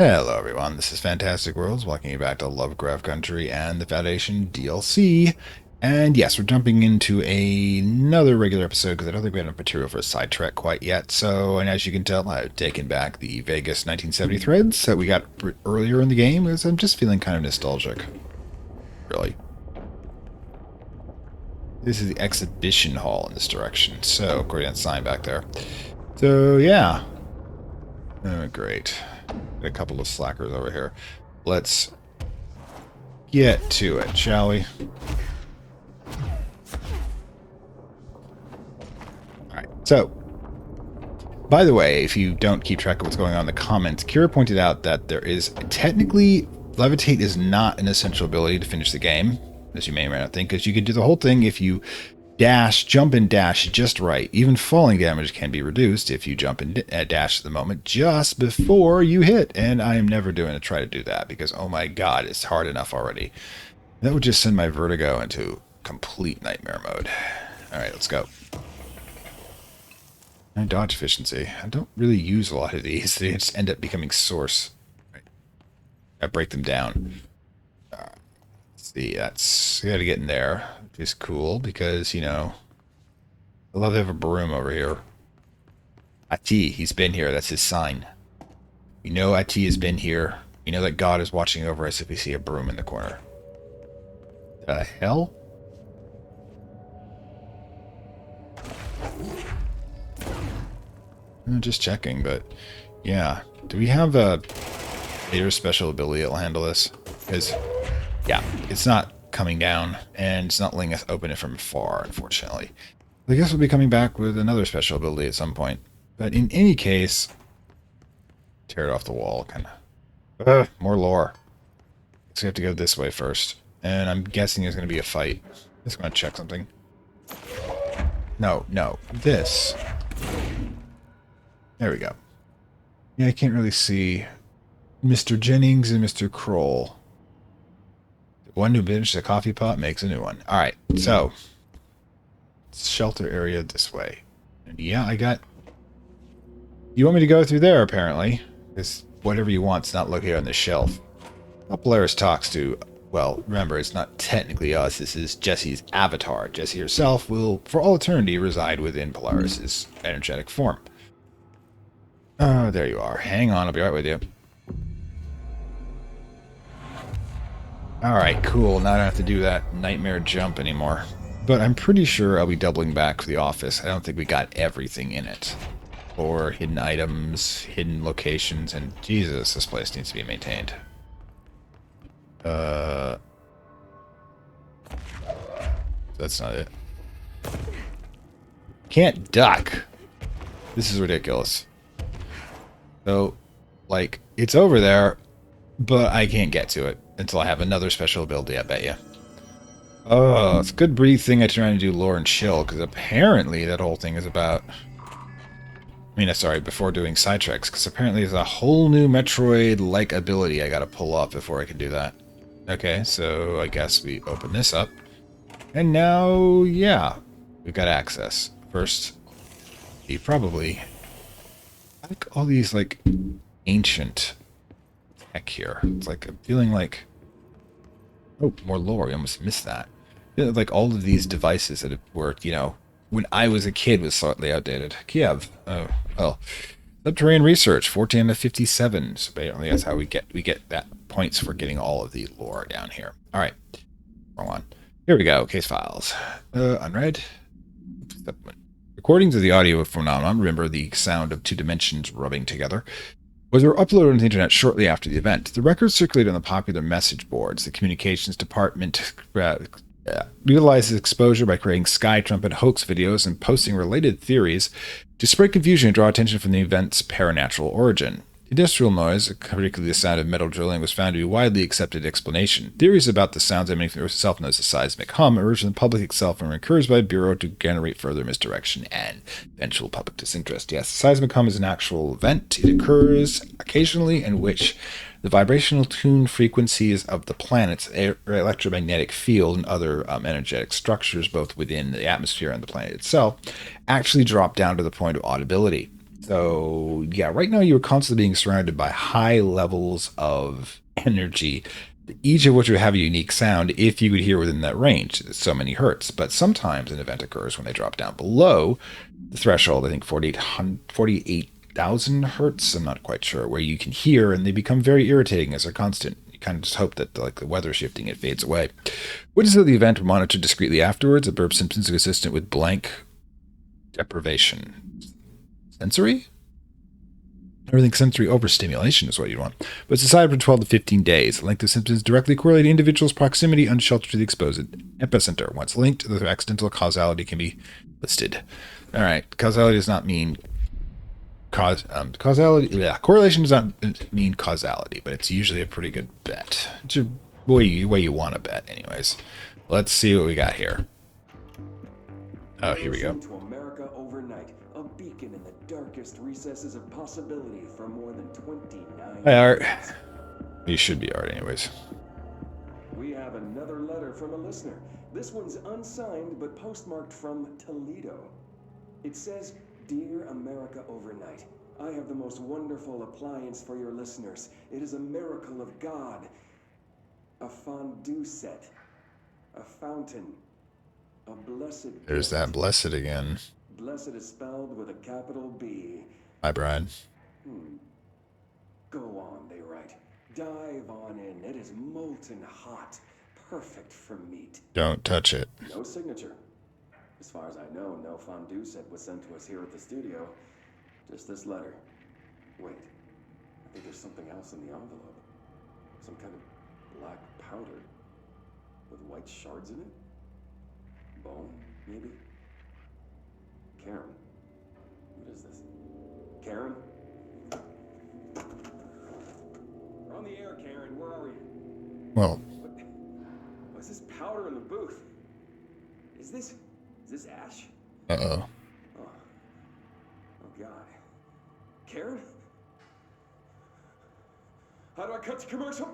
Hello everyone, this is Fantastic Worlds, welcoming you back to Lovecraft Country and the Foundation DLC. And yes, we're jumping into another regular episode because I don't think we have enough material for a sidetrack quite yet. So, and as you can tell, I've taken back the Vegas 1970 threads that we got earlier in the game because I'm just feeling kind of nostalgic. Really. This is the exhibition hall in this direction. So, according to that sign back there. So, yeah. Oh, great. Got a couple of slackers over here. Let's get to it, shall we? Alright, so, by the way, if you don't keep track of what's going on in the comments, Kira pointed out that there is, technically, levitate is not an essential ability to finish the game, as you may or may not think, because you could do the whole thing if you jump and dash just right. Even falling damage can be reduced if you jump and dash at the moment just before you hit. And I am never going to try to do that because, oh my god, it's hard enough already. That would just send my vertigo into complete nightmare mode. Alright, let's go. My dodge efficiency. I don't really use a lot of these. They just end up becoming source. Right. I break them down. See, that's... I gotta get in there, which is cool, because, you know... I love to have a broom over here. Ati, he's been here, that's his sign. We know Ati has been here. We know that God is watching over us if we see a broom in the corner. The hell? I'm just checking, but... Yeah. Do we have a later special ability that'll handle this? Because... yeah, it's not coming down, and it's not letting us open it from far, unfortunately. I guess we'll be coming back with another special ability at some point. But in any case, tear it off the wall, kind of. More lore. So we have to go this way first. And I'm guessing there's going to be a fight. Just going to check something. No, this. There we go. Yeah, I can't really see Mr. Jennings and Mr. Kroll. One new bench, a coffee pot makes a new one. Alright, so. Shelter area this way. And yeah, I got... You want me to go through there, apparently. Because whatever you want's not located on the shelf. What Polaris talks to... Well, remember, it's not technically us. This is Jesse's avatar. Jesse herself will, for all eternity, reside within Polaris's energetic form. Oh, there you are. Hang on, I'll be right with you. Alright, cool. Now I don't have to do that nightmare jump anymore. But I'm pretty sure I'll be doubling back for the office. I don't think we got everything in it. Or hidden items, hidden locations, and Jesus, this place needs to be maintained. That's not it. Can't duck. This is ridiculous. So, like, it's over there, but I can't get to it until I have another special ability, I bet you. Oh, it's a good breathe thing I try to do lore and chill, because apparently that whole thing is about... I mean, sorry, before doing sidetracks, because apparently there's a whole new Metroid-like ability I gotta pull off before I can do that. Okay, so I guess we open this up. And now, yeah, we've got access. First, we probably... I like all these, like, ancient tech here. It's like, I'm feeling like... Oh, more lore. We almost missed that. Like, all of these devices that have worked, you know, when I was a kid was slightly outdated. Kiev. Oh, well. Subterranean research, 14 to 57. So apparently that's how we get that points for getting all of the lore down here. All right. Wrong one. Here we go. Case files. Unread. Recordings of the audio phenomenon, remember the sound of two dimensions rubbing together, was uploaded on the internet shortly after the event. The records circulated on the popular message boards. The communications department utilizes exposure by creating Sky Trumpet hoax videos and posting related theories to spread confusion and draw attention from the event's paranatural origin. Industrial noise, particularly the sound of metal drilling, was found to be a widely accepted explanation. Theories about the sounds emanating from the Earth itself, known as the seismic hum, emerged in the public itself and were encouraged by the Bureau to generate further misdirection and eventual public disinterest. Yes, the seismic hum is an actual event. It occurs occasionally in which the vibrational tune frequencies of the planet's electromagnetic field and other energetic structures, both within the atmosphere and the planet itself, actually drop down to the point of audibility. So, yeah, right now you're constantly being surrounded by high levels of energy, each of which would have a unique sound if you could hear within that range. It's so many hertz. But sometimes an event occurs when they drop down below the threshold, I think 48,000 hertz, I'm not quite sure, where you can hear, and they become very irritating as they're constant. You kind of just hope that, like, the weather shifting, it fades away. Witnesses of the event were monitored discreetly afterwards. Observed symptoms consistent with blank deprivation. Sensory? Everything sensory overstimulation is what you'd want. But it's decided for 12 to 15 days. The length of symptoms directly correlate to individual's proximity unsheltered to the exposed epicenter. Once linked, the accidental causality can be listed. All right, causality does not mean causality. Yeah, correlation does not mean causality, but it's usually a pretty good bet. It's a way you want to bet, anyways. Let's see what we got here. Oh, here we go. To America overnight, a beacon in the darkest recesses of possibility for more than 29 Hi, Art. years. You should be Art, anyways. We have another letter from a listener. This one's unsigned, but postmarked from Toledo. It says, "Dear America overnight, I have the most wonderful appliance for your listeners. It is a miracle of God. A fondue set. A fountain. A blessed There's gift." that blessed again. Blessed is spelled with a capital B. Hi, Brian. Go on, they write. Dive on in. It is molten hot. Perfect for meat. Don't touch it. No signature. As far as I know, no fondue set was sent to us here at the studio. Just this letter. Wait. I think there's something else in the envelope. Some kind of black powder. With white shards in it? Bone, maybe? Karen. What is this? Karen? We're on the air, Karen. Where are you? Well, What's this powder in the booth? Is this ash? uh-oh. Oh God. Karen? How do I cut to commercial?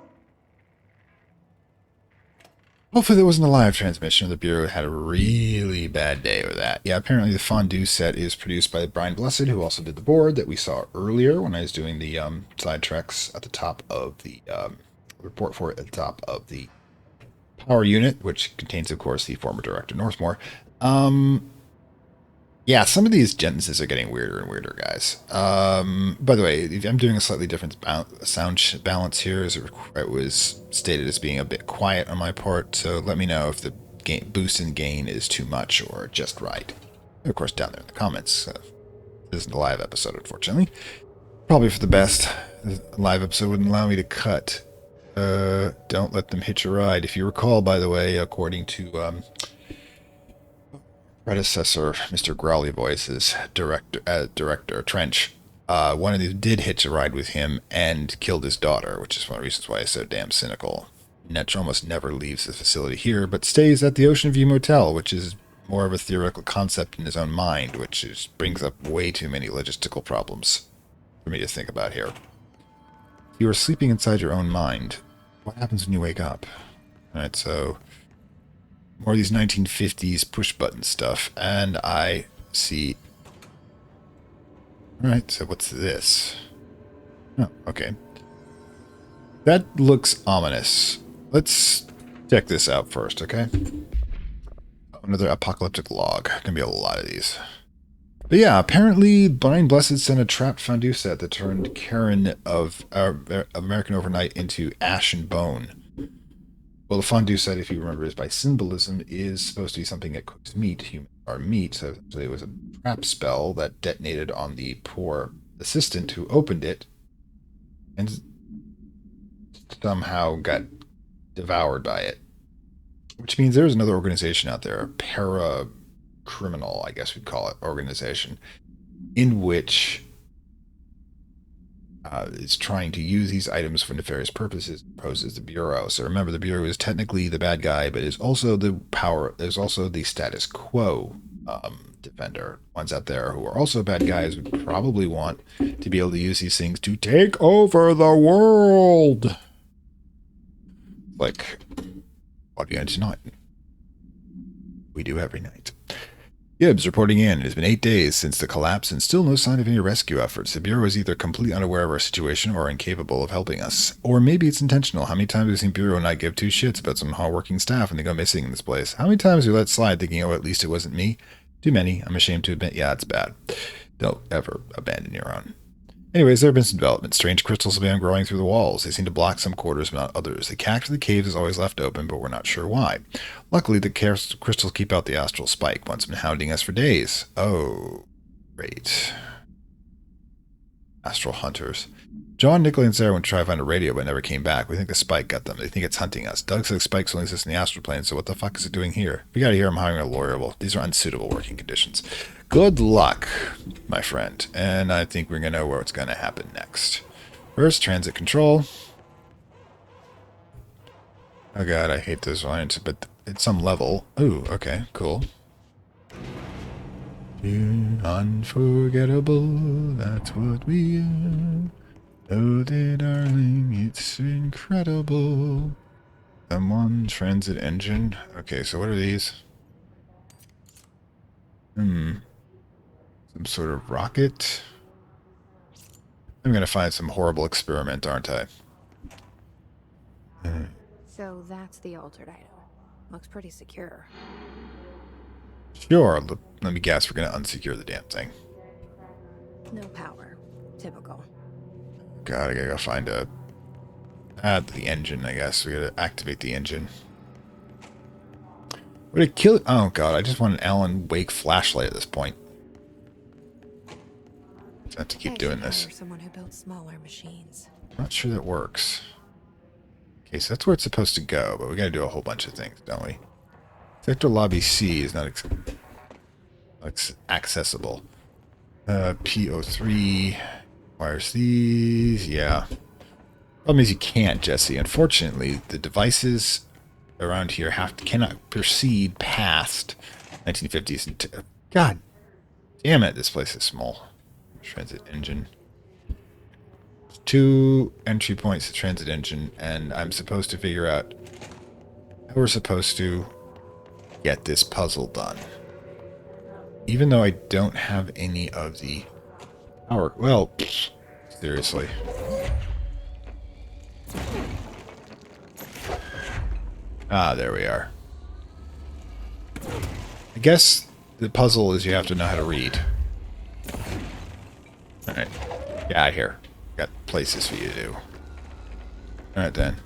Hopefully there wasn't a live transmission. The Bureau had a really bad day with that. Yeah, apparently the fondue set is produced by Brian Blessed, who also did the board that we saw earlier when I was doing the side treks at the top of the report for it at the top of the power unit, which contains, of course, the former director Northmore. Yeah, some of these sentences are getting weirder and weirder, guys. By the way, I'm doing a slightly different sound balance here, as it was stated as being a bit quiet on my part, so let me know if the boost in gain is too much or just right. And of course, down there in the comments. This isn't a live episode, unfortunately. Probably for the best. A live episode wouldn't allow me to cut. Don't let them hitch a ride. If you recall, by the way, according to predecessor, Mr. Growly Voice's director Trench, one of these did hitch a ride with him and killed his daughter, which is one of the reasons why he's so damn cynical. Netch almost never leaves the facility here, but stays at the Ocean View Motel, which is more of a theoretical concept in his own mind, which brings up way too many logistical problems for me to think about here. You are sleeping inside your own mind. What happens when you wake up? Alright, so more of these 1950s push-button stuff, and I see... Alright, so what's this? Oh, okay. That looks ominous. Let's check this out first, okay? Another apocalyptic log. Gonna be a lot of these. But yeah, apparently Blind Blessed sent a trapped fondue set that turned Karen of American Overnight into ash and bone. Well, the fondue set, if you remember, is by symbolism, is supposed to be something that cooks meat, human or meat. So it was a trap spell that detonated on the poor assistant who opened it and somehow got devoured by it. Which means there's another organization out there, a para-criminal, I guess we'd call it, organization, in which is trying to use these items for nefarious purposes, poses the Bureau. So remember, the Bureau is technically the bad guy, but is also the power. There's also the status quo defender. Ones out there who are also bad guys would probably want to be able to use these things to take over the world. Like, what are you going to tonight? We do every night. Gibbs reporting in. It has been 8 days since the collapse and still no sign of any rescue efforts. The Bureau is either completely unaware of our situation or incapable of helping us. Or maybe it's intentional. How many times have we seen Bureau not give two shits about some hardworking staff when they go missing in this place? How many times have we let slide thinking, oh, at least it wasn't me? Too many. I'm ashamed to admit, yeah, it's bad. Don't ever abandon your own. Anyways, there have been some developments. Strange crystals have been growing through the walls. They seem to block some quarters, but not others. The catch of the caves is always left open, but we're not sure why. Luckily, the crystals keep out the astral spike. One's been hounding us for days. Oh, great. Astral hunters. John, Nicola, and Sarah went to try to find a radio, but never came back. We think the spike got them. They think it's hunting us. Doug said the spike's only exists in the astral plane, so what the fuck is it doing here? If we gotta hear I'm hiring a lawyer. Well, these are unsuitable working conditions. Good luck, my friend. And I think we're going to know what's going to happen next. First, transit control. Oh god, I hate those lines, but at some level... Ooh, okay, cool. You're unforgettable, that's what we are. Oh, dear darling, it's incredible. Someone, transit engine. Okay, so what are these? Some sort of rocket. I'm going to find some horrible experiment, aren't I? So that's the altered item. Looks pretty secure. Sure. Let me guess. We're going to unsecure the damn thing. No power. Typical. God, I gotta go find the engine, I guess. We gotta activate the engine. Would it kill... Oh, God. I just want an Alan Wake flashlight at this point. I have to keep doing this. Someone who builds smaller machines. Not sure that works. Okay, so that's where it's supposed to go, but we gotta do a whole bunch of things, don't we? Sector Lobby C is not accessible. PO3 wires these. Yeah. Problem is you can't, Jesse. Unfortunately, the devices around here cannot proceed past 1950s. And God damn it, this place is small. Transit engine. 2 entry points to transit engine, and I'm supposed to figure out how we're supposed to get this puzzle done. Even though I don't have any of the power. Well, seriously. Ah, there we are. I guess the puzzle is you have to know how to read. Alright. Get out of here. Got places for you to do. Alright then.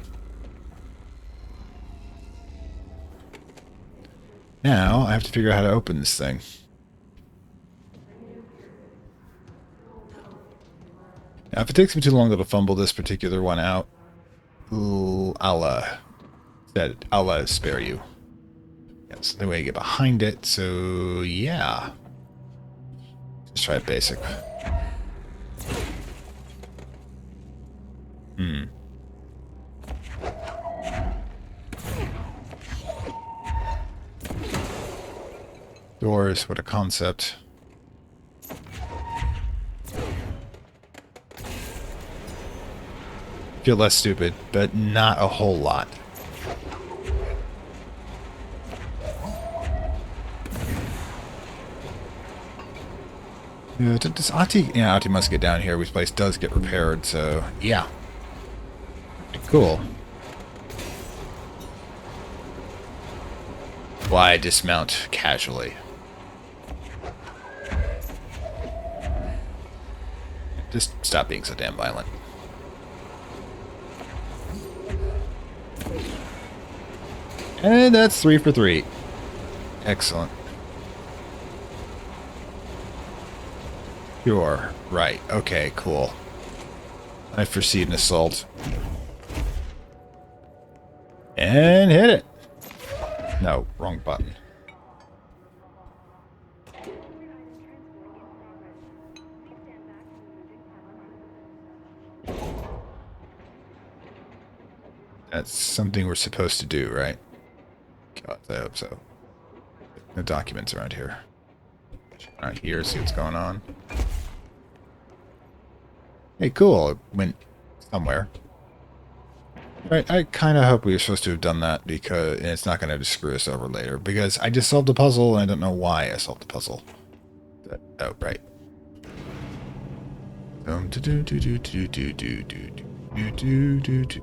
Now, I have to figure out how to open this thing. Now, if it takes me too long to fumble this particular one out, I'll spare you. That's the way to get behind it, so yeah. Let's try it basic. Doors, what a concept. Feel less stupid, but not a whole lot. Does Ahti... Yeah, Ahti must get down here. This place does get repaired, so... Yeah. Cool. Why dismount casually? Just stop being so damn violent. And that's 3 for 3. Excellent. Sure. Right. Okay, cool. I foresee an assault. And hit it. No, wrong button. That's something we're supposed to do, right? God, I hope so. No documents around here. Around here, see what's going on. Hey, cool. It went somewhere. Right, I kind of hope we were supposed to have done that because and it's not going to screw us over later because I just solved the puzzle and I don't know why I solved the puzzle. Oh, right.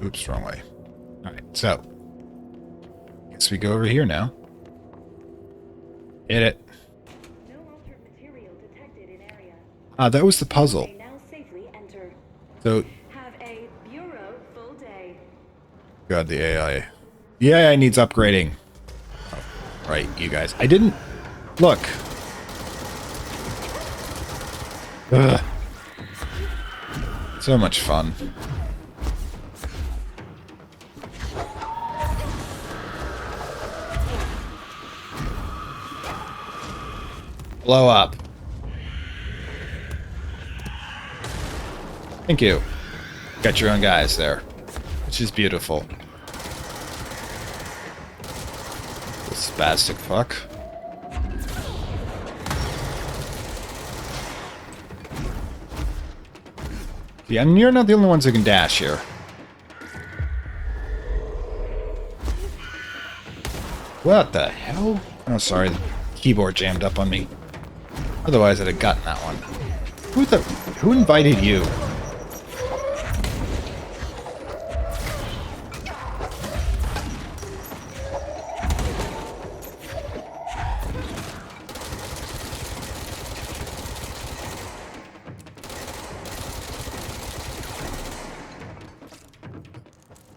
Oops, wrong way. All right, so guess we go over here now. Hit it. No altered material detected in area. Ah, that was the puzzle. May now safely enter. So, Have a bureau full day. God, the AI. The AI needs upgrading. Oh, right, you guys. I didn't look. Ugh. So much fun. Blow up. Thank you. Got your own guys there, which is beautiful. This spastic fuck. Yeah, and you're not the only ones who can dash here. What the hell? Oh, sorry. The keyboard jammed up on me. Otherwise, I'd have gotten that one. Who invited you?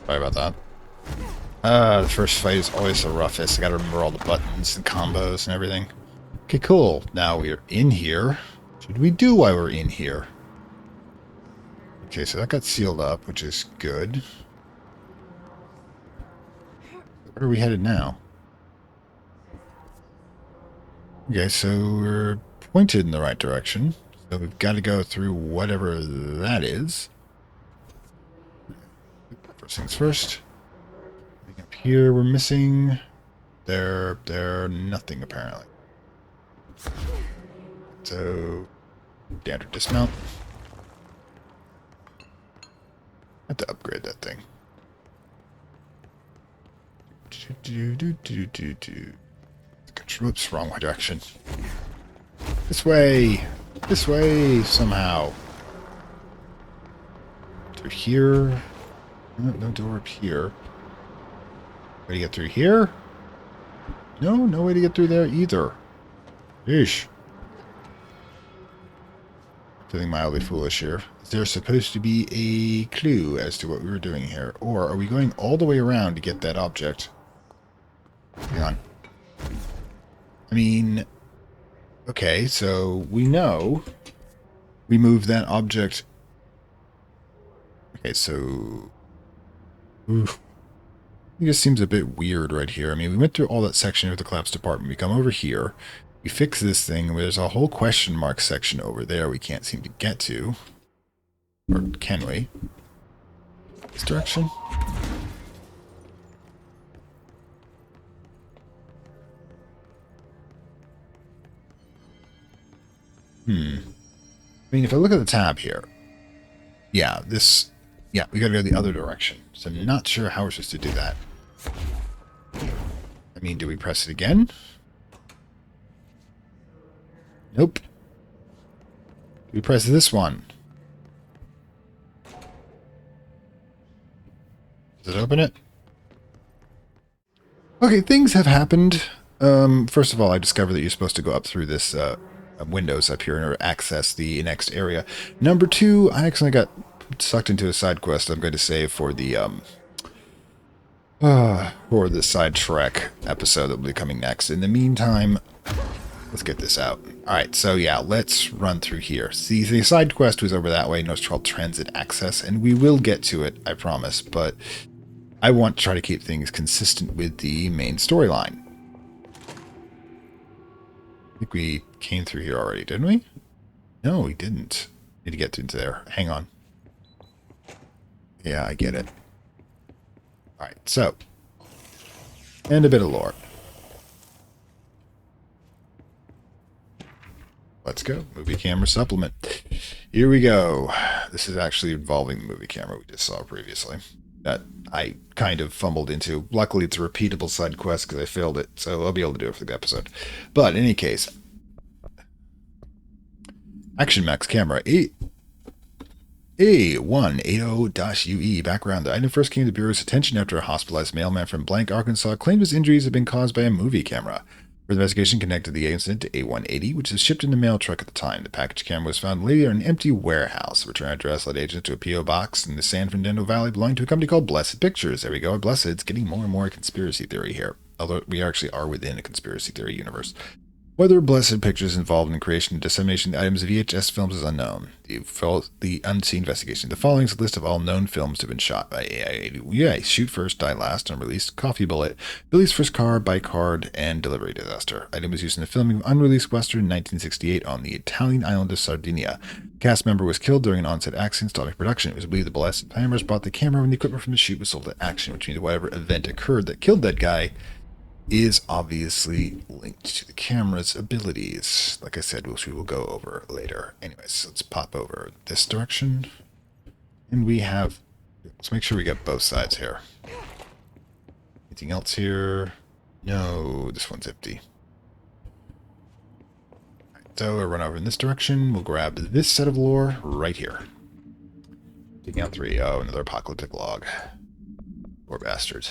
Sorry about that. The first fight is always the roughest. I gotta remember all the buttons and combos and everything. Okay, cool. Now we're in here. What should we do while we're in here? Okay, so that got sealed up, which is good. Where are we headed now? Okay, so we're pointed in the right direction. So we've got to go through whatever that is. First things first. Up here we're missing. There, nothing apparently. So, standard dismount. I have to upgrade that thing. Oops, wrong direction. This way! This way, somehow. Through here. No door up here. Way to get through here? No way to get through there either. Yeesh. Feeling mildly foolish here. Is there supposed to be a clue as to what we were doing here? Or are we going all the way around to get that object? Hang on. I mean... Okay, so we know we moved that object. Okay, so... Oof. It just seems a bit weird right here. I mean, we went through all that section of the collapsed apartment. We come over here. We fix this thing. There's a whole question mark section over there we can't seem to get to. Or can we? This direction? I mean, if I look at the tab here. Yeah, this... Yeah, we gotta go the other direction. So I'm not sure how we're supposed to do that. I mean, do we press it again? Nope. Do we press this one? Does it open it? Okay, things have happened. First of all, I discovered that you're supposed to go up through this windows up here in order to access the next area. Number two, I accidentally got sucked into a side quest I'm going to save for the side trek episode that will be coming next. In the meantime, let's get this out. Alright, so yeah, let's run through here. See, the side quest was over that way, no, it's called Transit Access, and we will get to it, I promise, but I want to try to keep things consistent with the main storyline. I think we came through here already, didn't we? No, we didn't. Need to get into there. Hang on. Yeah, I get it. Alright, so. And a bit of lore. Let's go. Movie camera supplement. Here we go. This is actually involving the movie camera we just saw previously. that I kind of fumbled into. Luckily, it's a repeatable side quest because I failed it, so I'll be able to do it for the episode. But in any case, Action Max camera A180-UE background. The item first came to the Bureau's attention after a hospitalized mailman from Blank, Arkansas claimed his injuries had been caused by a movie camera. Further investigation connected the incident to A180, which was shipped in the mail truck at the time. The package camera was found later in an empty warehouse. The return address led agents to a P.O. box in the San Fernando Valley belonging to a company called Blessed Pictures. There we go. Blessed. It's getting more and more conspiracy theory here. Although we actually are within a conspiracy theory universe. Whether Blessed Pictures involved in the creation and dissemination of the items of VHS films is unknown. The unseen investigation. The following is a list of all known films to have been shot by AI. Yeah, Shoot First, Die Last, Unreleased, Coffee Bullet, Billy's First Car, By Card, and Delivery Disaster. Item was used in the filming of unreleased Western in 1968 on the Italian island of Sardinia. A cast member was killed during an on-set accident stopping production. It was believed the Blessed Timers bought the camera when the equipment from the shoot was sold at Action, which means whatever event occurred that killed that guy is obviously linked to the camera's abilities. Like I said, which we will go over later. Anyways, let's pop over this direction. And we have... Let's make sure we get both sides here. Anything else here? No, this one's empty. Right, so we'll run over in this direction. We'll grab this set of lore right here. Taking out 3. Oh, another apocalyptic log. Poor bastards.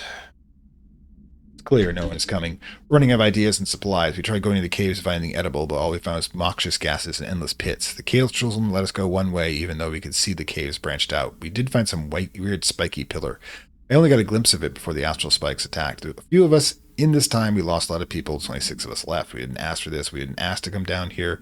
Clear, no one is coming. Running out of ideas and supplies. We tried going to the caves to find anything edible, but all we found was noxious gases and endless pits. The caves children let us go one way, even though we could see the caves branched out. We did find some white, weird, spiky pillar. I only got a glimpse of it before the astral spikes attacked. A few of us in this time, we lost a lot of people. 26 of us left. We didn't ask for this. We didn't ask to come down here.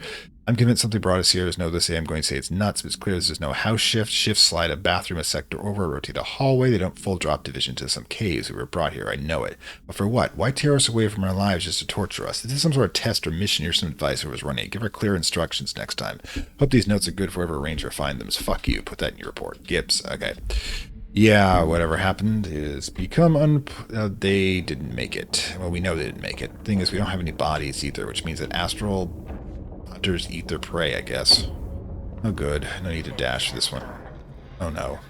I'm convinced something brought us here. There's no to say. I'm going to say it's nuts, but it's clear there's no house shift, slide, a bathroom, a sector over, rotate a hallway. They don't full drop division to some caves. We were brought here. I know it. But for what? Why tear us away from our lives just to torture us? Is this some sort of test or mission? Here's some advice whoever's running it. Give her clear instructions next time. Hope these notes are good for whoever ranger find them. So fuck you. Put that in your report. Gibbs. Okay. Yeah, whatever happened is become they didn't make it. Well, we know they didn't make it. Thing is, we don't have any bodies either, which means that astral hunters eat their prey, I guess. Oh, good. No need to dash for this one. Oh, no.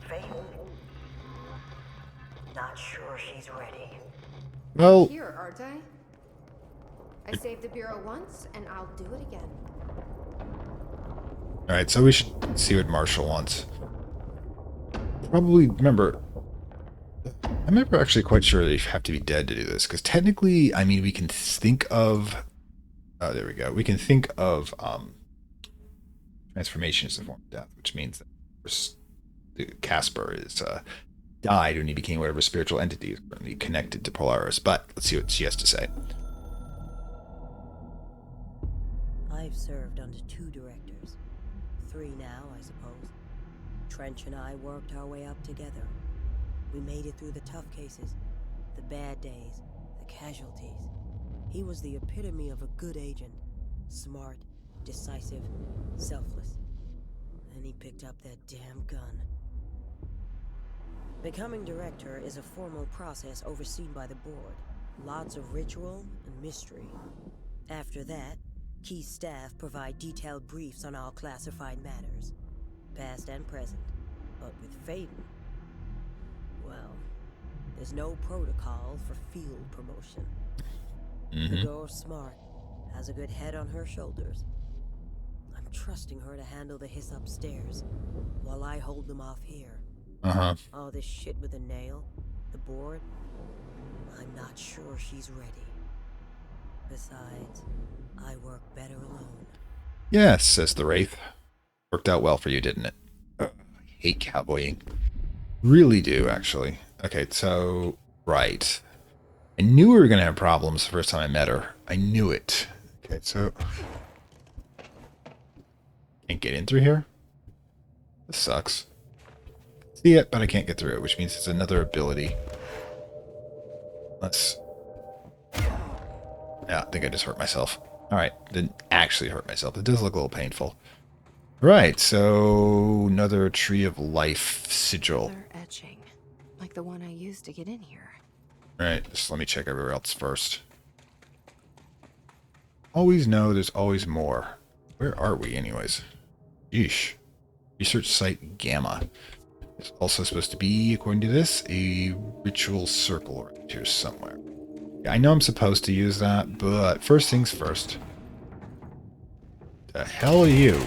Faden. Not sure she's ready. Well, Here, aren't I? I saved the Bureau once, and I'll do it again. alright, so we should see what Marshall wants. Probably, remember, I'm never actually quite sure they have to be dead to do this, because technically, I mean, we can think of, oh, there we go, we can think of transformation as a form of death, which means that Casper is died when he became whatever spiritual entity is currently connected to Polaris, but let's see what she has to say. I've served under 2 directors. 3 now, I suppose. Trench and I worked our way up together. We made it through the tough cases, the bad days, the casualties. He was the epitome of a good agent. Smart, decisive, selfless. And he picked up that damn gun. Becoming director is a formal process overseen by the board. Lots of ritual and mystery. After that, key staff provide detailed briefs on all classified matters, past and present. But with Faden, well, there's no protocol for field promotion. The girl's smart, has a good head on her shoulders. I'm trusting her to handle the hiss upstairs, while I hold them off here. All this shit with the nail, the board, I'm not sure she's ready. Besides, I work better alone. Yes, says the Wraith. Worked out well for you, didn't it? I hate cowboying. Really do, actually. Okay, so, right. I knew we were going to have problems the first time I met her. I knew it. Okay, so... Can't get in through here? This sucks. See it, but I can't get through it, which means it's another ability. Let's... Yeah, I think I just hurt myself. Alright, didn't actually hurt myself. It does look a little painful. Right, so another Tree of Life sigil. Another etching, like the one I used to get in here. Alright, just let me check everywhere else first. Always know there's always more. Where are we anyways? Yeesh. Research site Gamma. There's also supposed to be, according to this, a ritual circle right here somewhere. Yeah, I know I'm supposed to use that, but first things first. The hell are you?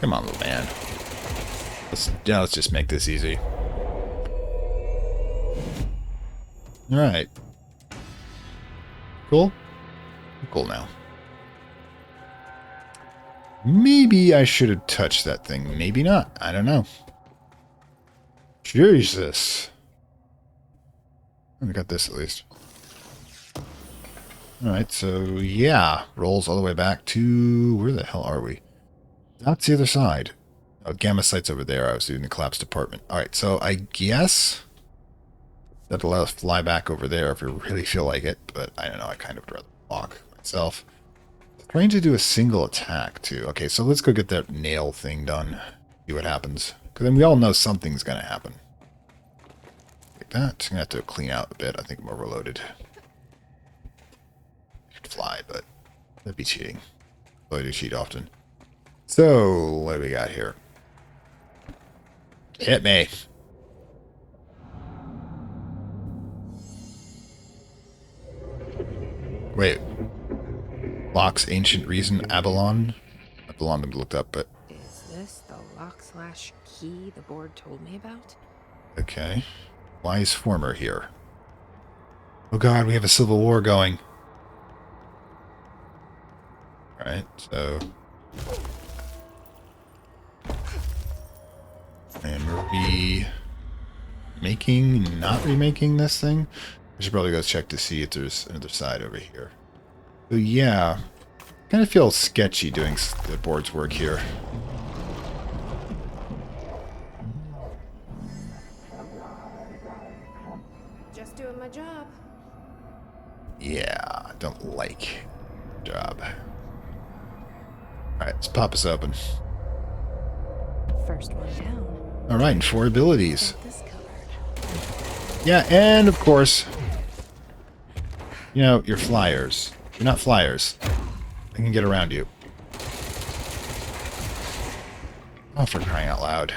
Come on, little man. Let's just make this easy. Alright. Cool? Cool now. Maybe I should have touched that thing. Maybe not. I don't know. Jesus. I got this at least. Alright, so yeah. Rolls all the way back to... Where the hell are we? That's the other side. Oh, Gamma Site's over there. I was doing the collapsed apartment. Alright, so I guess that'll let us fly back over there if we really feel like it, but I don't know. I kind of would rather walk myself. Trying to do a single attack, too. Okay, so let's go get that nail thing done. See what happens. Because then we all know something's going to happen. Like that. I'm going to have to clean out a bit. I think I'm overloaded. I could fly, but that'd be cheating. Though I do cheat often. So, what do we got here? Hit me. Wait. Locke's Ancient Reason, Abalon? Abalon I've looked up, but... Is this the lock/key the board told me about? Okay. Why is Former here? Oh god, we have a civil war going. Alright, so... And we're not remaking this thing? I should probably go check to see if there's another side over here. So yeah, kind of feels sketchy doing the board's work here. Just doing my job. Yeah, I don't like job. Alright, let's pop this open. First one down. Alright, and 4 abilities. Got this covered. Yeah, and of course, you know, you're flyers. You're not flyers. I can get around you. Oh, for crying out loud.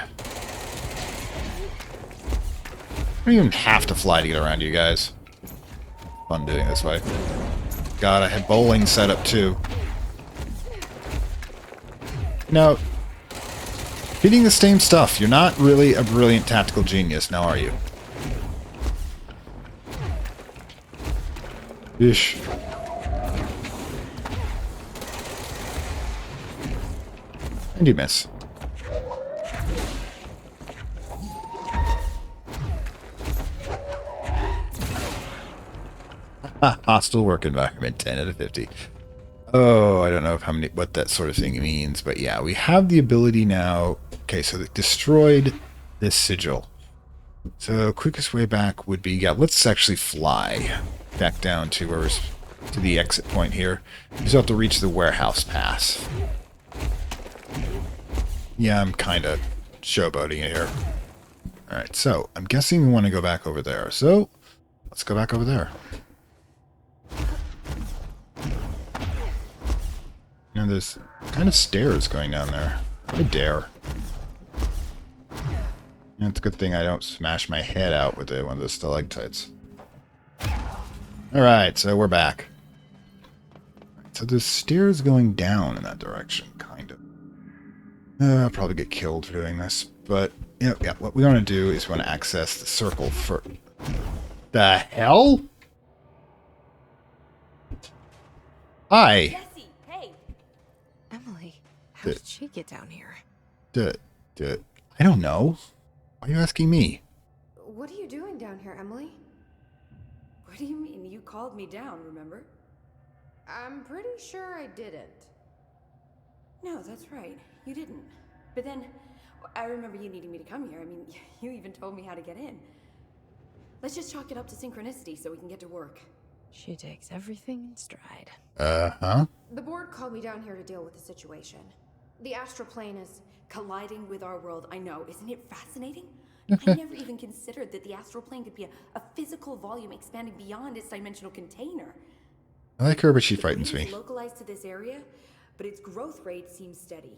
I don't even have to fly to get around you guys. Fun doing this way. God, I had bowling set up too. No. Hitting the same stuff. You're not really a brilliant tactical genius, now are you? Ish. And you miss. Hostile work environment, 10 out of 50. Oh, I don't know what that sort of thing means, but yeah, we have the ability now. Okay, so they destroyed this sigil. So quickest way back would be, yeah, let's actually fly back down to to the exit point here. You just have to reach the warehouse pass. Yeah, I'm kind of showboating it here. Alright, so I'm guessing we want to go back over there. So let's go back over there. You know, there's kind of stairs going down there. I dare. And it's a good thing I don't smash my head out with one of those stalactites. Alright, so we're back. So there's stairs going down in that direction, kind of. I'll probably get killed for doing this, but, you know, yeah, what we want to do is we want to access the circle for... The hell? Hi! Jesse, hey! Emily, how did she get down here? I don't know. Why are you asking me? What are you doing down here, Emily? What do you mean? You called me down, remember? I'm pretty sure I didn't. No, that's right. You didn't. But then, I remember you needing me to come here. I mean, you even told me how to get in. Let's just chalk it up to synchronicity so we can get to work. She takes everything in stride. Uh-huh. The board called me down here to deal with the situation. The astral plane is... Colliding with our world, I know. Isn't it fascinating? I never even considered that the astral plane could be a physical volume expanding beyond its dimensional container. I like her, but she The frightens breeding me. is localized to this area, but its growth rate seems steady.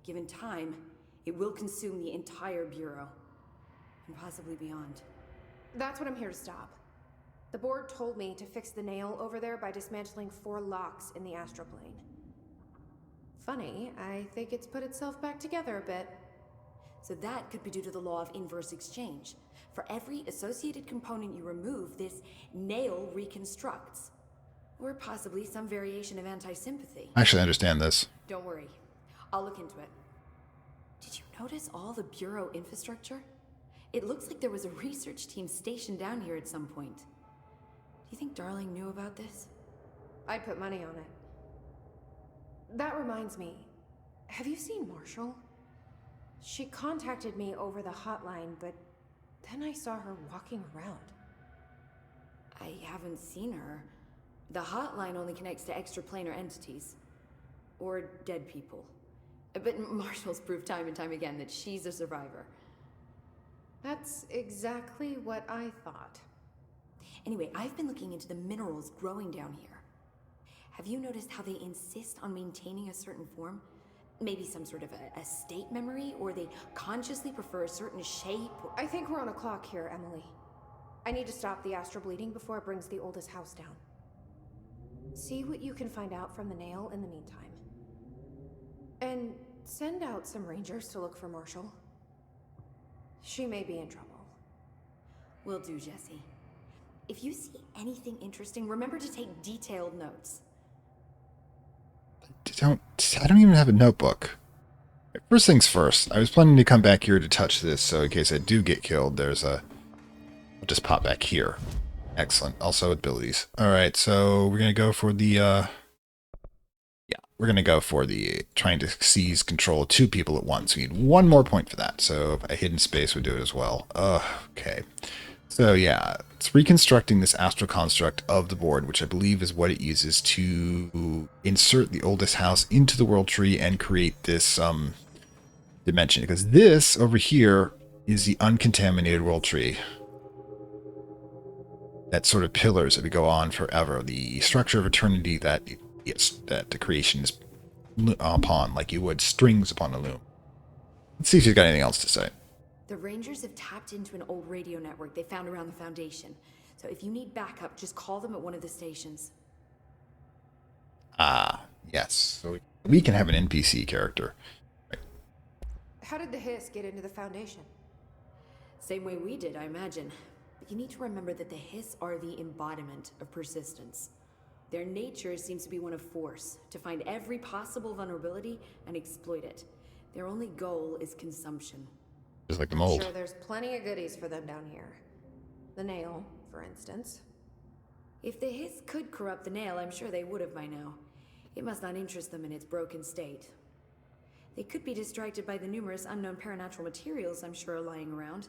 Given time, it will consume the entire Bureau, and possibly beyond. That's what I'm here to stop. The board told me to fix the nail over there by dismantling 4 locks in the astral plane. Funny, I think it's put itself back together a bit. So that could be due to the law of inverse exchange. For every associated component you remove, this nail reconstructs. Or possibly some variation of anti-sympathy. Actually, I understand this. Don't worry. I'll look into it. Did you notice all the Bureau infrastructure? It looks like there was a research team stationed down here at some point. Do you think Darling knew about this? I'd put money on it. That reminds me, have you seen Marshall? She contacted me over the hotline, but then I saw her walking around. I haven't seen her. The hotline only connects to extraplanar entities. Or dead people. But Marshall's proved time and time again that she's a survivor. That's exactly what I thought. Anyway, I've been looking into the minerals growing down here. Have you noticed how they insist on maintaining a certain form? Maybe some sort of a state memory, or they consciously prefer a certain shape? I think we're on a clock here, Emily. I need to stop the astral bleeding before it brings the oldest house down. See what you can find out from the nail in the meantime. And send out some rangers to look for Marshall. She may be in trouble. Will do, Jesse. If you see anything interesting, remember to take detailed notes. I don't even have a notebook. First things first, I was planning to come back here to touch this, so in case I do get killed, I'll just pop back here. Excellent. Also abilities. Alright, so we're gonna go for the, we're gonna go for the trying to seize control of 2 people at once. We need 1 more point for that, so a hidden space would do it as well. Okay. So yeah, it's reconstructing this astral construct of the board, which I believe is what it uses to insert the oldest house into the world tree and create this dimension. Because this over here is the uncontaminated world tree. That sort of pillars that would go on forever. The structure of eternity that the creation is upon, like you would strings upon a loom. Let's see if she's got anything else to say. The Rangers have tapped into an old radio network they found around the Foundation. So if you need backup, just call them at one of the stations. Ah, yes. So we can have an NPC character. How did the Hiss get into the Foundation? Same way we did, I imagine. But you need to remember that the Hiss are the embodiment of persistence. Their nature seems to be one of force, to find every possible vulnerability and exploit it. Their only goal is consumption. Just like the mold. Sure, there's plenty of goodies for them down here. The nail, for instance. If the Hiss could corrupt the nail, I'm sure they would have by now. It must not interest them in its broken state. They could be distracted by the numerous unknown paranatural materials I'm sure are lying around.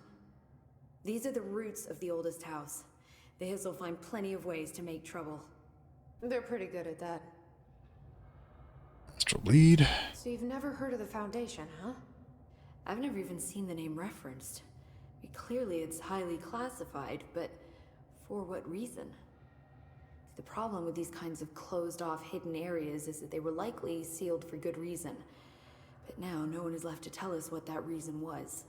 These are the roots of the oldest house. The Hiss will find plenty of ways to make trouble. They're pretty good at that. Astral bleed. So you've never heard of the Foundation, huh? I've never even seen the name referenced. Clearly it's highly classified, but for what reason? The problem with these kinds of closed-off hidden areas is that they were likely sealed for good reason. But now no one is left to tell us what that reason was.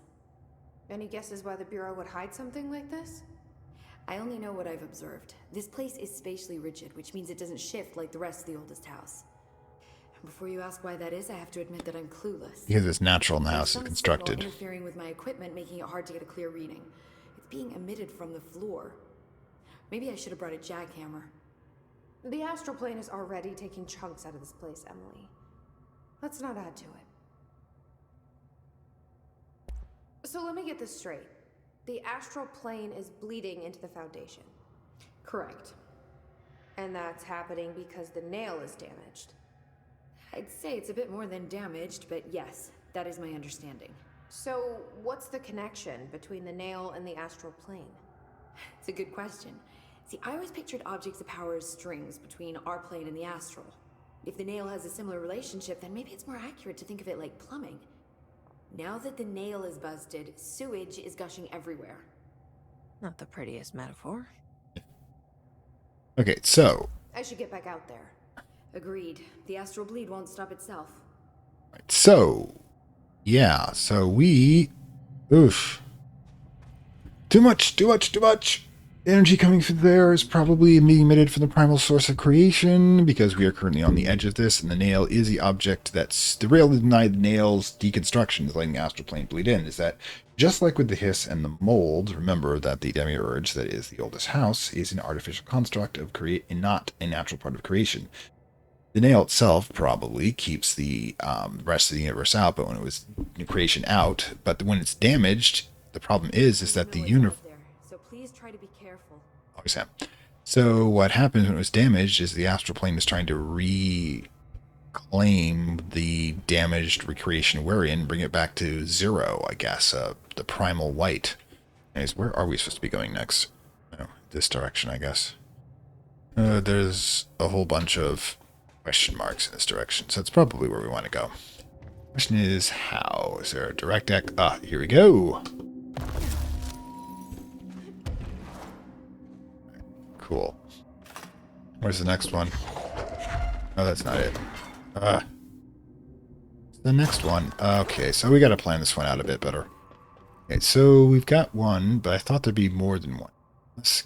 Any guesses why the Bureau would hide something like this? I only know what I've observed. This place is spatially rigid, which means it doesn't shift like the rest of the oldest house. Before you ask why that is, I have to admit that I'm clueless. Because it's natural and the house is Some constructed. signal interfering with my equipment, making it hard to get a clear reading. It's being emitted from the floor. Maybe I should have brought a jackhammer. The astral plane is already taking chunks out of this place, Emily. Let's not add to it. So let me get this straight. The astral plane is bleeding into the Foundation. Correct. And that's happening because the nail is damaged. I'd say it's a bit more than damaged, but yes, that is my understanding. So what's the connection between the nail and the astral plane? It's a good question. See, I always pictured objects of power as strings between our plane and the astral. If the nail has a similar relationship, then maybe it's more accurate to think of it like plumbing. Now that the nail is busted, sewage is gushing everywhere. Not the prettiest metaphor. Okay, so I should get back out there. Agreed. The astral bleed won't stop itself. yeah, so we, oof, too much. Energy coming from there is probably being emitted from the primal source of creation, because we are currently on the edge of this, and the nail is the object that's the rail that denied the nail's deconstruction, is letting the astral plane bleed in. Is that just like with the hiss and the mold? Remember that the demiurge that is the oldest house is an artificial construct of and not a natural part of creation. The nail itself probably keeps the rest of the universe out, but when it was creation out, but when it's damaged, the problem is that the universe. So please try to be careful. Always have. So what happens when it was damaged is the astral plane is trying to reclaim the damaged recreation we're in, bring it back to zero, I guess, the primal white. Anyways, where are we supposed to be going next? Oh, this direction, I guess. There's a whole bunch of question marks in this direction, so it's probably where we want to go. Question is, how? Is there a direct deck? Ah, here we go. Cool. Where's the next one? Oh, that's not it. The next one. Okay, so we got to plan this one out a bit better. Okay, so we've got one, but I thought there'd be more than one.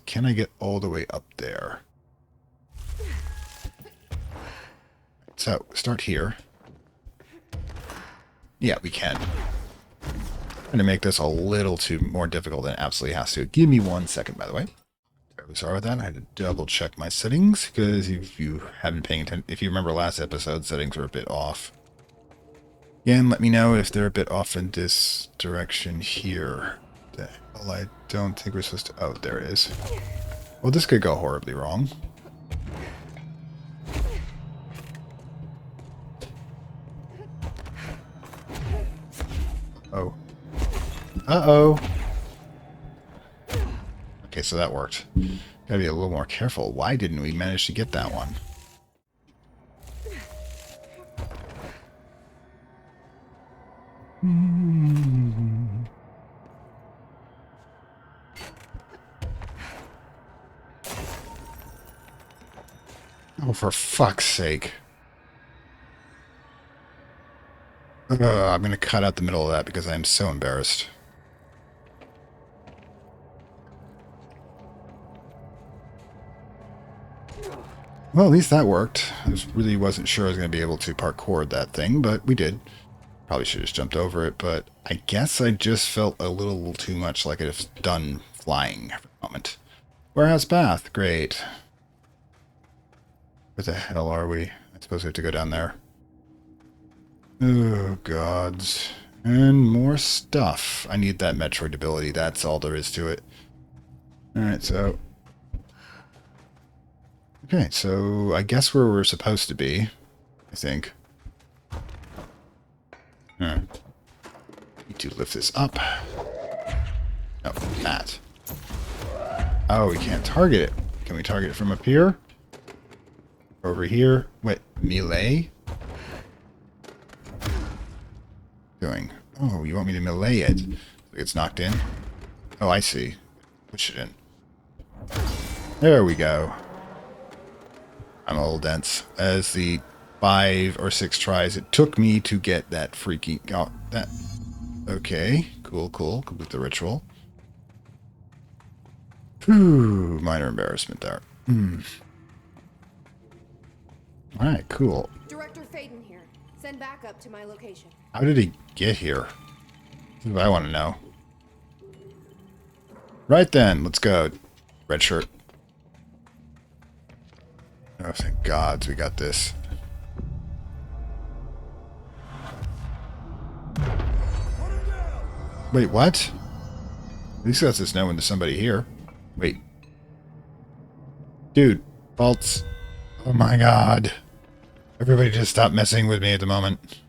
Can I get all the way up there? So, start here. Yeah, we can. I'm going to make this a little too more difficult than it absolutely has to. Give me 1 second, by the way. Sorry about that. I had to double check my settings, because if you haven't paying attention, if you remember last episode, settings were a bit off. Again, let me know if they're a bit off in this direction here. Well, I don't think we're supposed to. Oh, there it is. Well, this could go horribly wrong. Oh. Uh-oh. Okay, so that worked. Gotta be a little more careful. Why didn't we manage to get that one? Oh, for fuck's sake. I'm going to cut out the middle of that because I am so embarrassed. Well, at least that worked. I really wasn't sure I was going to be able to parkour that thing, but we did. Probably should have just jumped over it, but I guess I just felt a little too much like I've done flying for a moment. Warehouse bath. Great. Where the hell are we? I suppose we have to go down there. Oh, gods. And more stuff. I need that Metroid ability. That's all there is to it. Alright, so... Okay, so I guess where we're supposed to be, I think. Alright. Need to lift this up. No, that. Oh, we can't target it. Can we target it from up here? Over here? Wait, melee? Doing. Oh, you want me to melee it? It's knocked in? Oh, I see. Push it in. There we go. I'm a little dense. As the 5 or 6 tries it took me to get that freaking... Oh, that... Okay. Cool, cool. Complete the ritual. Whew. Minor embarrassment there. Alright, cool. Director Faden here. Send backup to my location. How did he get here? That's what I want to know. Right then, let's go. Red shirt. Oh, thank gods we got this. Wait, what? At least lets us know when there's somebody here. Wait. Dude, faults. Oh my god. Everybody just stop messing with me at the moment.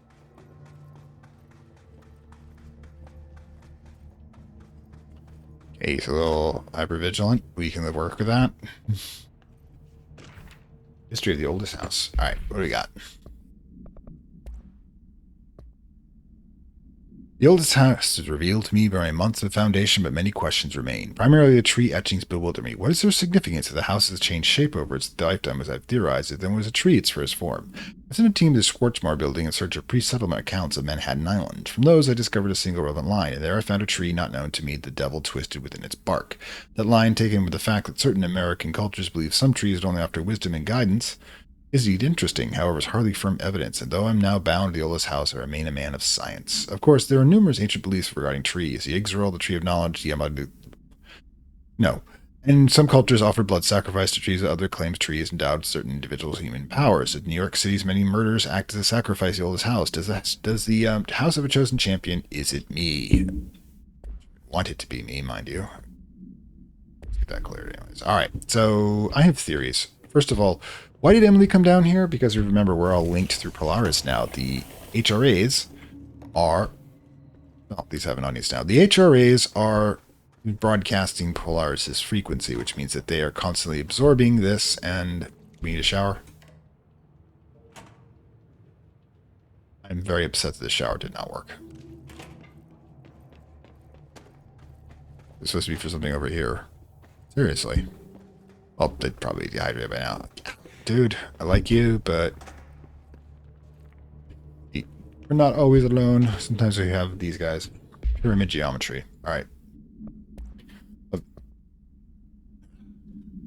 Okay, he's a little hypervigilant. We can work with that. History of the oldest house. Alright, what do we got? The oldest house is revealed to me by months of foundation, but many questions remain. Primarily, the tree etchings bewilder me. What is their significance if the house has changed shape over its lifetime, as I've theorized, if there was a tree its first form? I sent a team to the Schwarzmar building in search of pre-settlement accounts of Manhattan Island. From those, I discovered a single relevant line, and there I found a tree not known to me, the devil twisted within its bark. That line, taken with the fact that certain American cultures believe some trees only offer wisdom and guidance, is indeed interesting, however, is hardly firm evidence, and though I'm now bound to the oldest house, I remain a man of science. Of course, there are numerous ancient beliefs regarding trees. The Yggdrasil, the tree of knowledge, the Yamadu. No. And some cultures offer blood sacrifice to trees, other claims trees endowed certain individuals' human powers. In New York City's many murders act as a sacrifice to the oldest house. Does the house of a chosen champion? Is it me? Want it to be me, mind you. Let's get that cleared anyways. Alright, so I have theories. First of all, why did Emily come down here? Because remember, we're all linked through Polaris now. The HRAs are... Oh, these have an audience now. The HRAs are broadcasting Polaris's frequency, which means that they are constantly absorbing this, and we need a shower. I'm very upset that the shower did not work. It's supposed to be for something over here. Seriously. Oh, they'd probably dehydrate by now. Dude, I like you, but we're not always alone. Sometimes we have these guys. Pyramid geometry. Alright.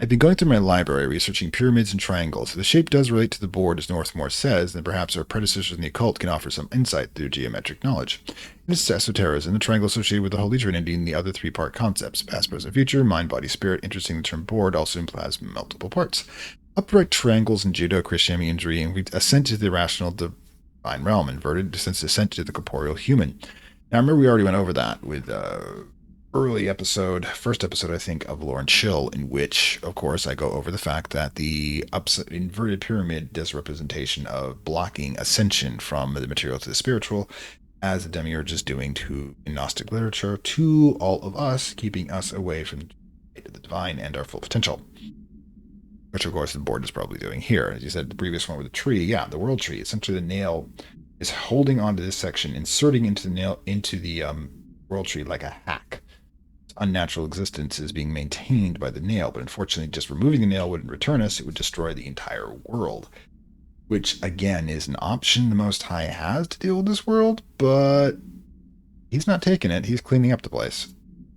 I've been going through my library researching pyramids and triangles. If the shape does relate to the board, as Northmore says, then perhaps our predecessors in the occult can offer some insight through geometric knowledge. In its esotericism, the triangle associated with the Holy Trinity and the other three-part concepts, past, present, future, mind, body, spirit. Interesting, the term board also implies multiple parts. Upright triangles in Judeo-Christianity injury, and we ascend to the irrational divine realm. Inverted descent to the corporeal human. Now, remember we already went over that with first episode, I think, of Lauren Chill, in which, of course, I go over the fact that the inverted pyramid does representation of blocking ascension from the material to the spiritual, as the demiurge is doing to in Gnostic literature to all of us, keeping us away from the divine and our full potential. Which, of course, the board is probably doing here. As you said, the previous one with the tree, yeah, the world tree. Essentially, the nail is holding onto this section, inserting into the nail into the world tree like a hack. Its unnatural existence is being maintained by the nail, but unfortunately, just removing the nail wouldn't return us. It would destroy the entire world, which again is an option the Most High has to deal with this world, but he's not taking it. He's cleaning up the place.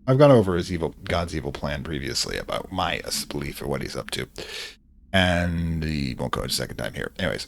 I've gone over God's evil plan previously about my belief of what he's up to. And he won't go a second time here. Anyways.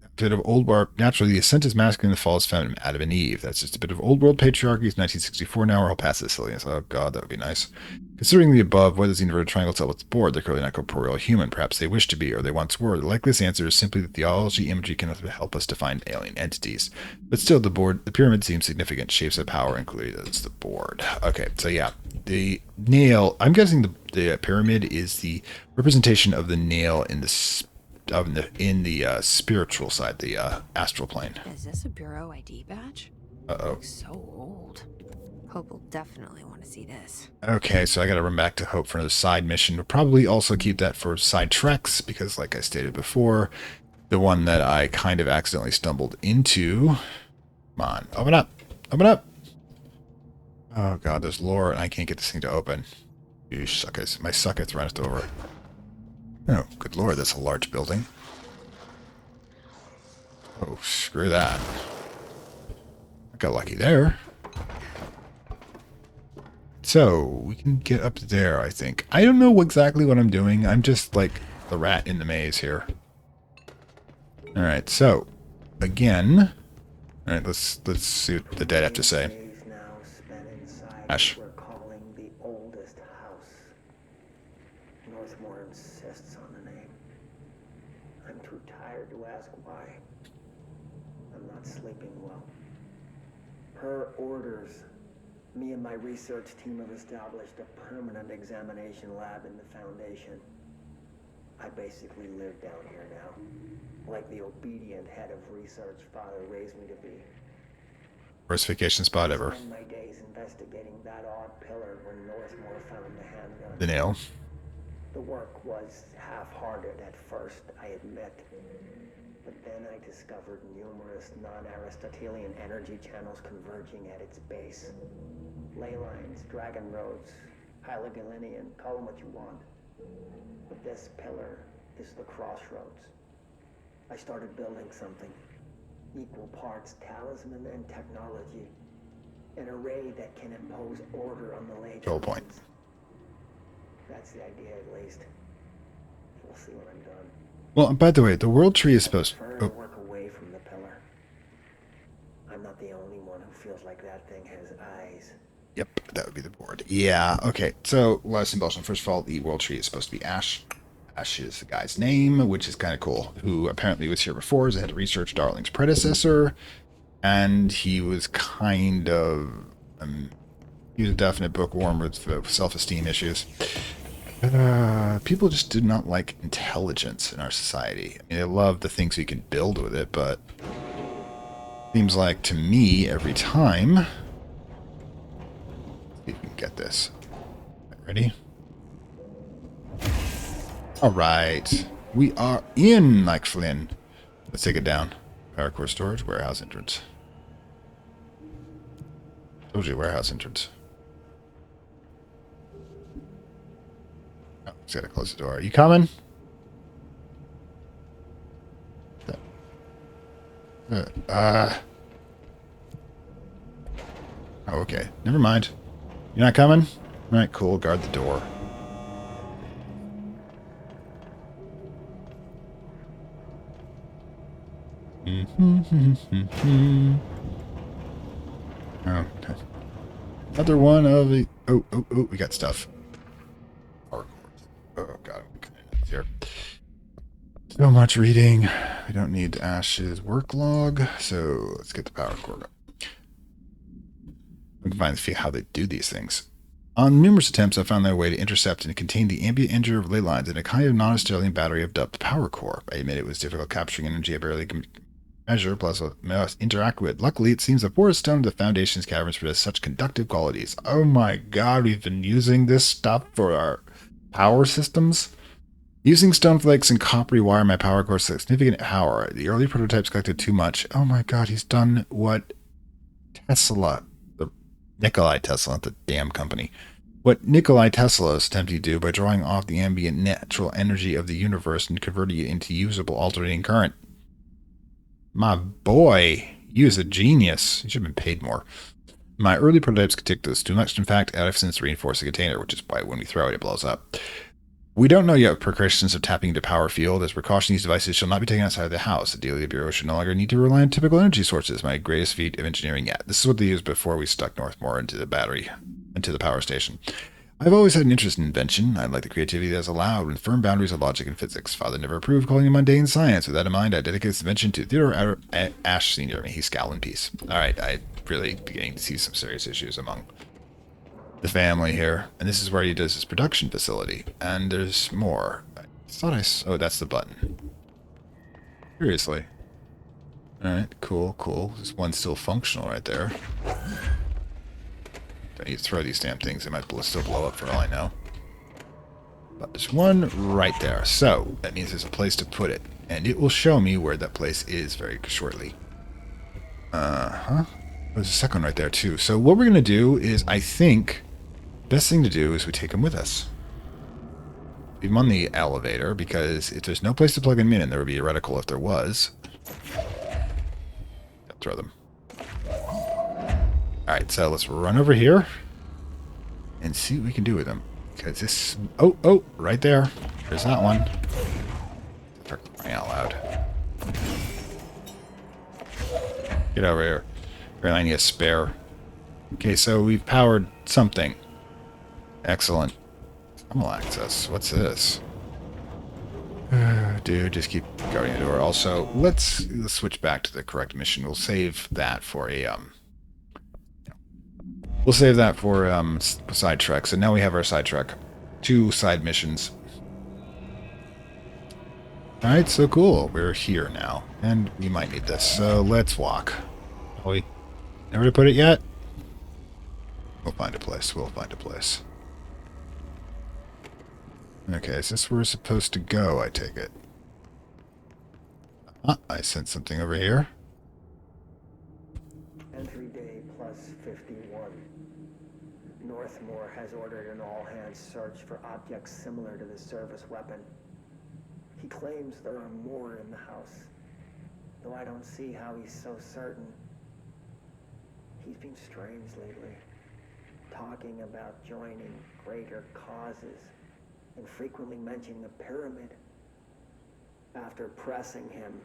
A bit of old world. Naturally, the ascent is masculine, the fall is feminine. Adam and Eve. That's just a bit of old world patriarchy. It's 1964 now. We're all past the silliness. Oh, God, that would be nice. Considering the above, what does the inverted triangle tell its board? They're clearly not corporeal human. Perhaps they wish to be, or they once were. The likeliest answer is simply that theology imagery can help us to find alien entities. But still, the pyramid seems significant. Shapes of power, including that it's the board. Okay, so yeah, the nail. I'm guessing the pyramid is the representation of the nail in the spiritual side, the astral plane. Is this a Bureau ID badge? Uh-oh. Looks so old. Hope will definitely want to see this. Okay, so I gotta run back to Hope for another side mission. We'll probably also keep that for side treks, because like I stated before, the one that I kind of accidentally stumbled into... Come on, open up! Open up! Oh god, there's lore, and I can't get this thing to open. You suckers. My suckers ran us over. Oh, good lord, that's a large building. Oh, screw that. I got lucky there. So, we can get up there, I think. I don't know exactly what I'm doing. I'm just like the rat in the maze here. Alright, so, again... Alright, let's see what the dead have to say. Ash. We're calling the oldest house. Northmore insists on the name. I'm too tired to ask why. I'm not sleeping well. Per orders, me and my research team have established a permanent examination lab in the Foundation. I basically live down here now, like the obedient head of research Father raised me to be. Worst vacation spot ever. I spend my days investigating that odd pillar when Northmore found the handgun. The nail. The work was half-hearted at first, I admit. But then I discovered numerous non-Aristotelian energy channels converging at its base. Ley lines, dragon roads, Hyligalinian, call them what you want. But this pillar is the crossroads. I started building something. Equal parts talisman and technology. An array that can impose order on the lay Whole point. trains. That's the idea, at least. We'll see when I'm done. Well, by the way, the world tree is supposed I prefer to... to work away from the pillar. I'm not the only one who feels like that thing has eyes. Yep, that would be the board. Yeah, okay. So, last embellishment. First of all, the world tree is supposed to be Ash. Ash is the guy's name, which is kind of cool, who apparently was here before as a head of research, Darling's predecessor. And he was kind of... he was a definite bookworm with self-esteem issues. People just do not like intelligence in our society. I mean, they love the things we can build with it, but... seems like, to me, every time... see if we can get this. Ready? Alright. We are in, like Flynn. Let's take it down. Power core storage, warehouse entrance. Told you, warehouse entrance. Oh, just gotta close the door. Are you coming? Oh, okay. Never mind. You're not coming? Alright, cool. Guard the door. Oh, okay. Another one of the... oh, we got stuff. Power cords. Oh, God. It's here. So much reading. We don't need Ash's work log, so let's get the power cord up. We can find how they do these things. On numerous attempts, I found their way to intercept and contain the ambient energy of ley lines in a kind of non-Australian battery I've dubbed the power core. I admit it was difficult capturing energy I barely can measure, plus interact with. Luckily, it seems the porous stone of the Foundation's caverns possess such conductive qualities. Oh my god, we've been using this stuff for our power systems? Using stone flakes and coppery wire in my power core significant power. The early prototypes collected too much. Oh my god, he's done what Tesla, the Nikolai Tesla, not the damn company. What Nikolai Tesla is attempting to do by drawing off the ambient natural energy of the universe and converting it into usable alternating current. My boy, you is a genius. You should have been paid more. My early prototypes could take this too much. In fact, I've since reinforced the container, which is why when we throw it, it blows up. We don't know yet precautions of tapping into power field. As precaution, these devices shall not be taken outside of the house. The Delia Bureau should no longer need to rely on typical energy sources. My greatest feat of engineering yet. This is what they used before we stuck Northmore into the battery, into the power station. I've always had an interest in invention. I like the creativity that is allowed with firm boundaries of logic and physics. Father never approved calling it mundane science. With that in mind, I dedicate this invention to Theodore Ash Sr. May he scowl in peace. Alright, I'm really beginning to see some serious issues among the family here. And this is where he does his production facility. And there's more. I thought I saw... oh, that's the button. Seriously. Alright, cool. This one's still functional right there. Don't need to throw these damn things. They might still blow up for all I know. But there's one right there. So, that means there's a place to put it. And it will show me where that place is very shortly. There's a second one right there, too. So what we're going to do is, I think, best thing to do is we take them with us. Leave them on the elevator, because if there's no place to plug them in, and there would be a reticle if there was. Throw them. Alright, so let's run over here and see what we can do with them. Because this... oh, right there. There's that one. For crying out loud. Get over here. Apparently I need a spare. Okay, so we've powered something. Excellent. Thermal access. What's this? Dude, just keep guarding the door. Also, let's switch back to the correct mission. We'll save that for a... we'll save that for side trek. So now we have our side trek. 2 side missions. Alright, so cool. We're here now. And we might need this. So let's walk. Are we never to put it yet? We'll find a place. We'll find a place. Okay, is this where we're supposed to go, I take it? Ah, I sent something over here. Entry day plus 51. Northmore has ordered an all-hands search for objects similar to the service weapon. He claims there are more in the house, though I don't see how he's so certain. He's been strange lately, talking about joining greater causes, and frequently mentioning the pyramid. After pressing him,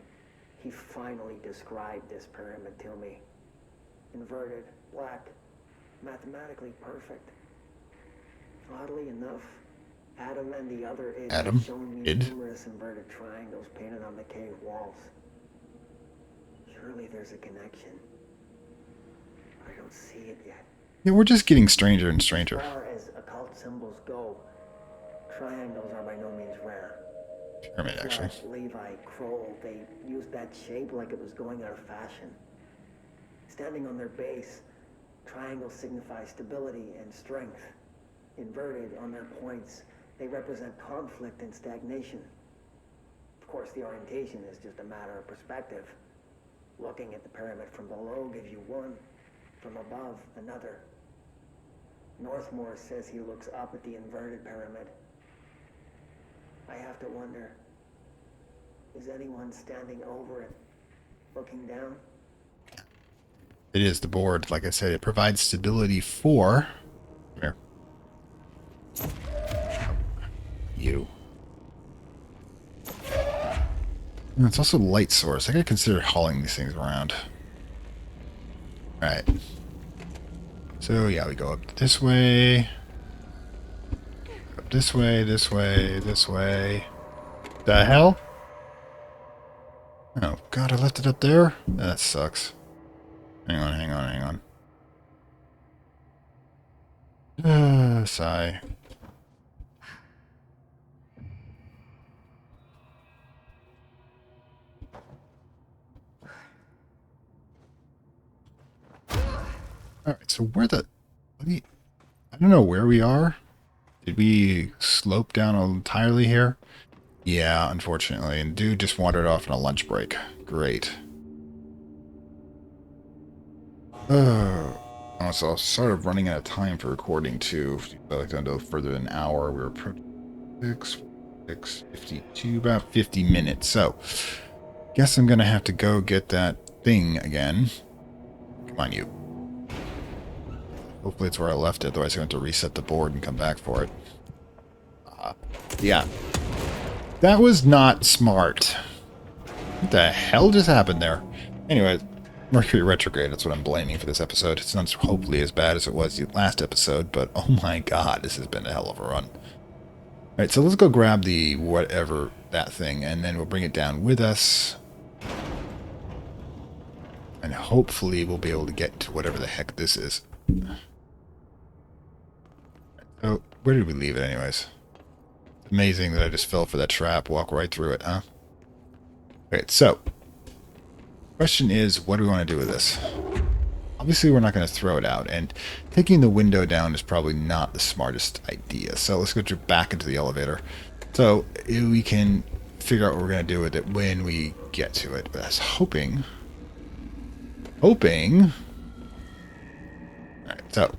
he finally described this pyramid to me. Inverted, black, mathematically perfect. Oddly enough, Adam and the other id have shown me numerous inverted triangles painted on the cave walls. Surely there's a connection. I don't see it yet. Yeah, we're just getting stranger and stranger. As far as occult symbols go, triangles are by no means rare. Pyramid, actually. Levi, Kroll, they used that shape like it was going out of fashion. Standing on their base, triangles signify stability and strength. Inverted on their points, they represent conflict and stagnation. Of course, the orientation is just a matter of perspective. Looking at the pyramid from below gives you one, from above another. Northmore says he looks up at the inverted pyramid. I have to wonder, is anyone standing over it, looking down? It is the board. Like I said, it provides stability for... Come here. You. And it's also a light source. I gotta consider hauling these things around. Alright. So, yeah, we go up this way. Up this way, this way, this way. The hell? Oh, God, I left it up there? That sucks. Hang on, hang on, hang on. Sigh. Alright, so where the... I don't know where we are. Did we slope down entirely here? Yeah, unfortunately. And dude just wandered off on a lunch break. Great. So I was sort of running out of time for recording too. I like to go further than an hour. We were approaching 6:52, about 50 minutes. So, guess I'm gonna have to go get that thing again. Come on, you. Hopefully it's where I left it. Otherwise, I'm going to have to reset the board and come back for it. Yeah. That was not smart. What the hell just happened there? Anyway, Mercury retrograde, that's what I'm blaming for this episode. It's not hopefully as bad as it was the last episode, but oh my god, this has been a hell of a run. Alright, so let's go grab the whatever, that thing, and then we'll bring it down with us. And hopefully we'll be able to get to whatever the heck this is. So, where did we leave it anyways? Amazing that I just fell for that trap, walk right through it, huh? Okay, so, question is, what do we want to do with this? Obviously, we're not going to throw it out, and taking the window down is probably not the smartest idea. So let's go back into the elevator. So we can figure out what we're going to do with it when we get to it. But I was hoping... Alright, so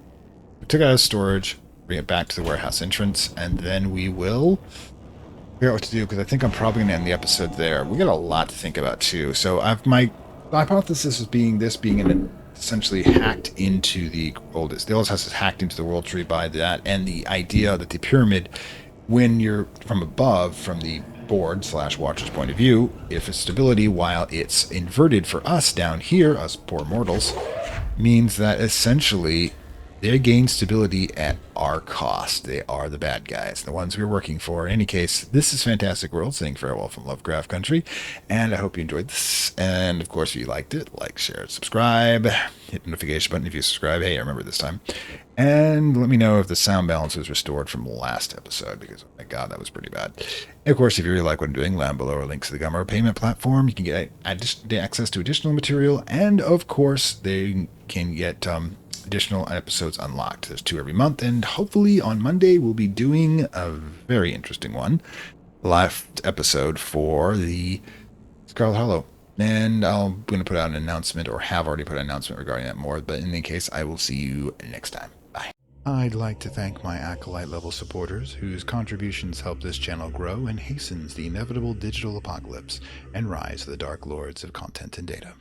we took it out of storage, bring it back to the warehouse entrance, and then we will figure out what to do, because I think I'm probably going to end the episode there. We got a lot to think about, too. So my hypothesis is being essentially hacked into the oldest house is hacked into the world tree by that, and the idea that the pyramid, when you're from above, from the board / watcher's point of view, if it's stability while it's inverted for us down here, us poor mortals, means that essentially they gain stability at our cost. They are the bad guys, the ones we're working for. In any case, this is Fantastic World saying farewell from Lovecraft Country, and I hope you enjoyed this. And of course, if you liked it, like, share, subscribe, hit the notification button if you subscribe. Hey, I remember this time. And let me know if the sound balance was restored from last episode, because, oh my god, that was pretty bad. And of course, if you really like what I'm doing, down below are links to the Gumroad payment platform. You can get access to additional material, and of course, they can get additional episodes unlocked. There's 2 every month, and hopefully on Monday we'll be doing a very interesting one. Last episode for the Scarlet Hollow. And I'm going to put out an announcement, or have already put an announcement regarding that more, but in any case, I will see you next time. Bye. I'd like to thank my Acolyte level supporters, whose contributions help this channel grow and hastens the inevitable digital apocalypse and rise of the Dark Lords of Content and Data.